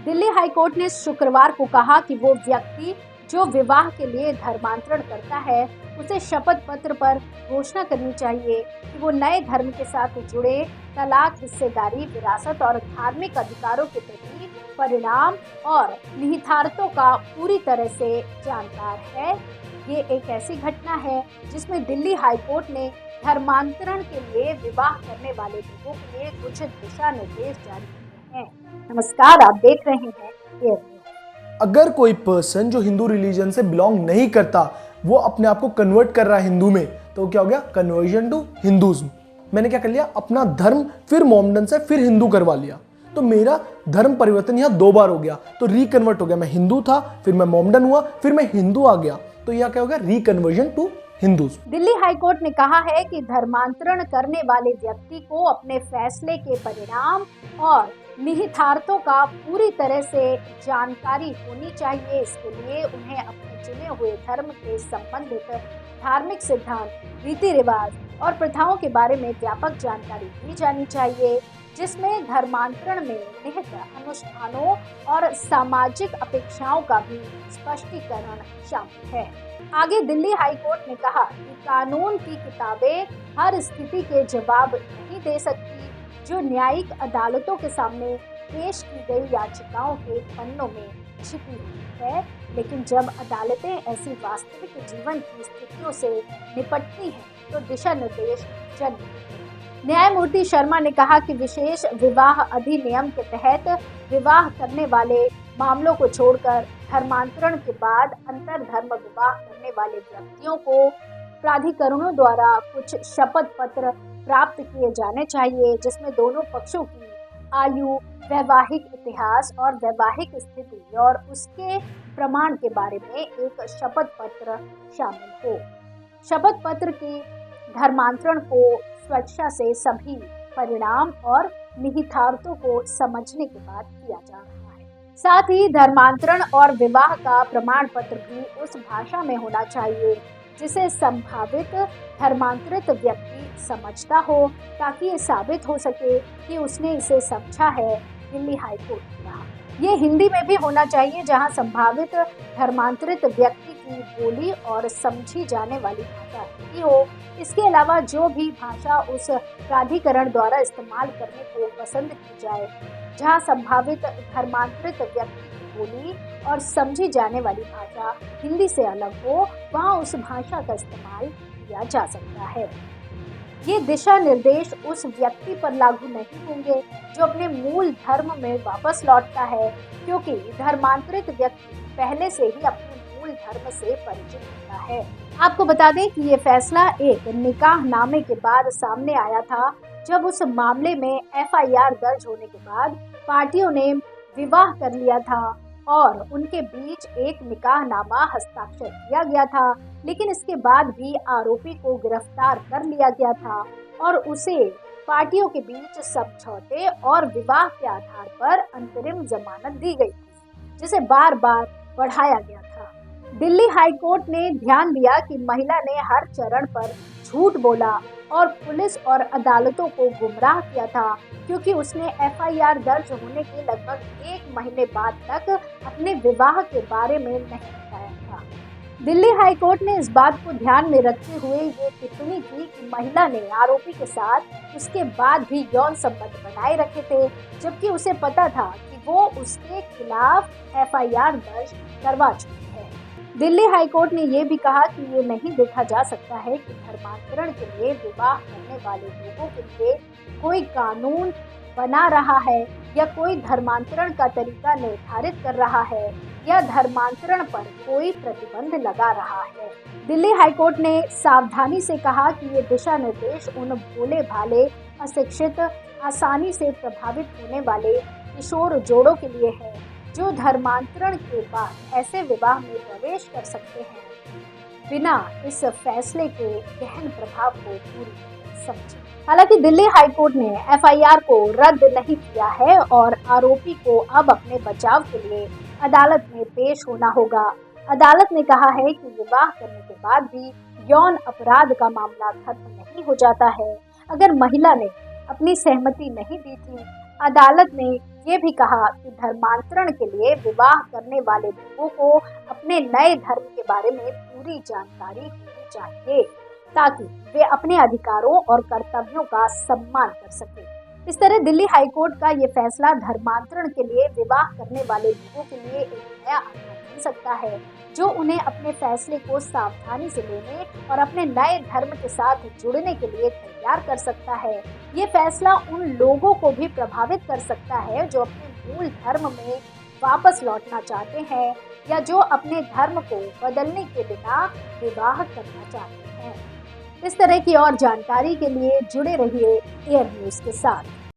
Delhi high court ने शुक्रवार को कहा कि वो व्यक्ति जो विवाह के लिए धर्मांतरण करता है उसे शपथ पत्र पर घोषणा करनी चाहिए कि वो नए धर्म के साथ जुड़े तलाक, हिस्सेदारी, विरासत और धार्मिक अधिकारों के प्रति परिणाम और निहितार्थों का पूरी तरह से जानकार है। ये एक ऐसी घटना है जिसमें दिल्ली हाईकोर्ट ने धर्मांतरण के लिए विवाह करने वाले लोगों के लिए कुछ दिशा निर्देश जारी किए हैं। नमस्कार, आप देख रहे हैं एयर न्यूज़। अगर कोई पर्सन जो हिंदू रिलीजन से बिलोंग नहीं करता वो अपने आप को कन्वर्ट कर रहा है हिंदू में, तो क्या हो गया? Conversion to Hinduism. मैंने क्या कर लिया? अपना धर्म फिर मोमडन से फिर हिंदू करवा लिया। तो मेरा धर्म परिवर्तन यहाँ 2 बार हो गया, तो रिकन्वर्ट हो गया। मैं हिंदू था, फिर मैं मोमडन हुआ, फिर मैं हिंदू आ गया, तो यह क्या हो गया? रिकन्वर्जन टू हिंदुज्म। दिल्ली हाईकोर्ट ने कहा है कि धर्मांतरण करने वाले व्यक्ति को अपने फैसले के परिणाम और निहितार्थों का पूरी तरह से जानकारी होनी चाहिए। इसके लिए उन्हें अपने चुने हुए धर्म के संबंधित धार्मिक सिद्धांत, रीति रिवाज और प्रथाओं के बारे में व्यापक जानकारी दी जानी चाहिए, जिसमें धर्मांतरण में निहित अनुष्ठानों और सामाजिक अपेक्षाओं का भी स्पष्टीकरण शामिल है। आगे दिल्ली हाईकोर्ट ने कहा कि कानून की किताबें हर स्थिति के जवाब नहीं दे सकती जो न्यायिक अदालतों के सामने पेश की गई याचिकाओं के पन्नों में छिपी हुई है, लेकिन जब अदालतें ऐसी वास्तविक जीवन की स्थितियों से निपटती हैं तो दिशा निर्देश जारी हैं। न्यायमूर्ति शर्मा ने कहा कि विशेष विवाह अधिनियम के तहत विवाह करने वाले मामलों को छोड़कर धर्मांतरण के बाद अंतर धर्म विवाह करने वाले व्यक्तियों को प्राधिकरणों द्वारा कुछ शपथ पत्र प्राप्त किए जाने चाहिए, जिसमें दोनों पक्षों की आयु, वैवाहिक इतिहास और वैवाहिक स्थिति और उसके प्रमाण के बारे में एक शपथ पत्र शामिल हो। शपथ पत्र की धर्मांतरण को स्वेच्छा से सभी परिणाम और निहितार्थों को समझने के बाद किया जा रहा है। साथ ही धर्मांतरण और विवाह का प्रमाण पत्र भी उस भाषा में होना चाहिए जिसे संभावित धर्मांतरित व्यक्ति समझता हो, ताकि ये साबित हो सके कि उसने इसे समझा है। दिल्ली हाईकोर्ट ने कहा ये हिंदी में भी होना चाहिए, जहां संभावित धर्मांतरित व्यक्ति की बोली और समझी जाने वाली भाषा हिंदी हो। इसके अलावा जो भी भाषा उस प्राधिकरण द्वारा इस्तेमाल करने को पसंद की जाए, जहां संभावित धर्मांतरित व्यक्ति की बोली और समझी जाने वाली भाषा हिंदी से अलग हो, वहां उस भाषा का इस्तेमाल किया जा सकता है। ये दिशा निर्देश उस व्यक्ति पर लागू नहीं होंगे जो अपने मूल धर्म में वापस लौटता है, क्योंकि धर्मांतरित व्यक्ति पहले से ही अपने मूल धर्म से परिचित होता है। आपको बता दें कि ये फैसला एक निकाहनामे के बाद सामने आया था, जब उस मामले में FIR दर्ज होने के बाद पार्टियों ने विवाह कर लिया था और उनके बीच एक निकाहनामा हस्ताक्षर किया गया था, लेकिन इसके बाद भी आरोपी को गिरफ्तार कर लिया गया था और उसे पार्टियों के बीच समझौते और विवाह के आधार पर अंतरिम जमानत दी गई थी, जिसे बार बार बढ़ाया गया था। दिल्ली हाईकोर्ट ने ध्यान दिया कि महिला ने हर चरण पर झूठ बोला और पुलिस और अदालतों को गुमराह किया था, क्योंकि उसने FIR दर्ज होने के लगभग 1 महीने बाद तक अपने विवाह के बारे में नहीं बताया था। दिल्ली हाईकोर्ट ने इस बात को ध्यान में रखते हुए ये टिप्पणी की कि महिला ने आरोपी के साथ उसके बाद भी यौन संबंध बनाए रखे थे, जबकि उसे पता था कि वो उसके खिलाफ FIR दर्ज करवा चुकी है। दिल्ली हाईकोर्ट ने यह भी कहा कि ये नहीं देखा जा सकता है कि धर्मांतरण के लिए विवाह करने वाले लोगों के लिए कोई कानून बना रहा है या कोई धर्मांतरण का तरीका निर्धारित कर रहा है या धर्मांतरण पर कोई प्रतिबंध लगा रहा है। दिल्ली हाईकोर्ट ने सावधानी से कहा कि ये दिशा निर्देश उन भोले भाले, अशिक्षित, आसानी से प्रभावित होने वाले किशोर जोड़ों के लिए है जो धर्मांतरण के बाद ऐसे विवाह में प्रवेश कर सकते हैं बिना इस फैसले के गहन प्रभाव को पूरी तरह समझे। हालांकि दिल्ली हाईकोर्ट ने FIR को रद्द नहीं किया है और आरोपी को अब अपने बचाव के लिए अदालत में पेश होना होगा। अदालत ने कहा है कि विवाह करने के बाद भी यौन अपराध का मामला खत्म नहीं हो जाता है। अगर महिला ने अपनी सहमति नहीं दी थी अदालत ने ये भी कहा कि धर्मांतरण के लिए विवाह करने वाले लोगों को अपने नए धर्म के बारे में पूरी जानकारी होनी चाहिए ताकि वे अपने अधिकारों और कर्तव्यों का सम्मान कर सकें। इस तरह दिल्ली हाईकोर्ट का ये फैसला धर्मांतरण के लिए विवाह करने वाले लोगों के लिए एक नया अवसर बन सकता है, जो उन्हें अपने फैसले को सावधानी से लेने और अपने नए धर्म के साथ जुड़ने के लिए तैयार कर सकता है। ये फैसला उन लोगों को भी प्रभावित कर सकता है जो अपने मूल धर्म में वापस लौटना चाहते हैं या जो अपने धर्म को बदलने के बिना विवाह करना चाहते हैं। इस तरह की और जानकारी के लिए जुड़े रहिए एयर न्यूज़ के साथ।